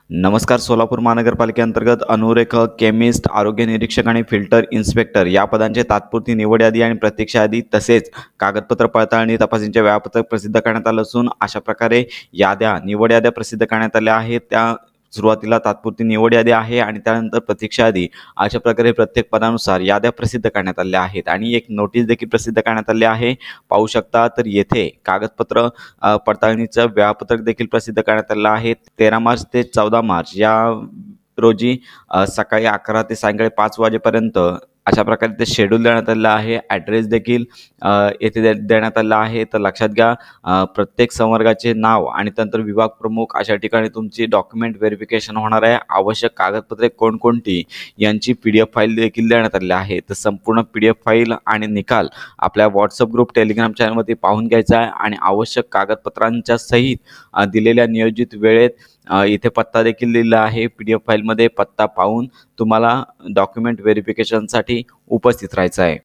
नमस्कार. सोलापूर महानगरपालिकेअंतर्गत अनुरेखक, केमिस्ट, आरोग्य निरीक्षक आणि फिल्टर इन्स्पेक्टर या पदांची तात्पुरती निवड यादी आणि प्रतीक्षा यादी तसेच कागदपत्र पडताळणी तपासणीचे वेळापत्रक प्रसिद्ध करण्यात आलं असून अशा प्रकारे निवड याद्या प्रसिद्ध करण्यात आल्या आहेत. त्या सुरुवातीला तात्पुरती निवड यादी आहे आणि त्यानंतर प्रतीक्षा यादी. अशा प्रकारे प्रत्येक पदानुसार याद्या प्रसिद्ध करण्यात आल्या आहेत आणि एक नोटीस देखील प्रसिद्ध करण्यात आली आहे. पाहू शकता तर येथे कागदपत्र पडताळणीचं वेळापत्रक देखील प्रसिद्ध करण्यात आलं आहे. 13 मार्च ते 14 मार्च या रोजी सकाळी 11 ते सायंकाळी 5 वाजेपर्यंत अशा प्रकारे ते शेड्यूल देण्यात आलेलं आहे. ॲड्रेस देखील येथे देण्यात आला आहे. तर लक्षात घ्या, प्रत्येक संवर्गाचे नाव आणि तंत्र विभाग प्रमुख अशा ठिकाणी तुमची डॉक्युमेंट व्हेरिफिकेशन होणार आहे. आवश्यक कागदपत्रे कोणकोणती यांची PDF फाईल देखील देण्यात आली आहे. तर संपूर्ण PDF फाईल आणि निकाल आपल्या व्हॉट्सअप ग्रुप, टेलिग्राम चॅनलमध्ये पाहून घ्यायचा आहे आणि आवश्यक कागदपत्रांच्या सहित दिलेल्या नियोजित वेळेत इथे पत्ता देखील दिलेला आहे. PDF फाईलमध्ये पत्ता पाहून तुम्हाला डॉक्युमेंट व्हेरिफिकेशनसाठी उपस्थित राहायचं आहे.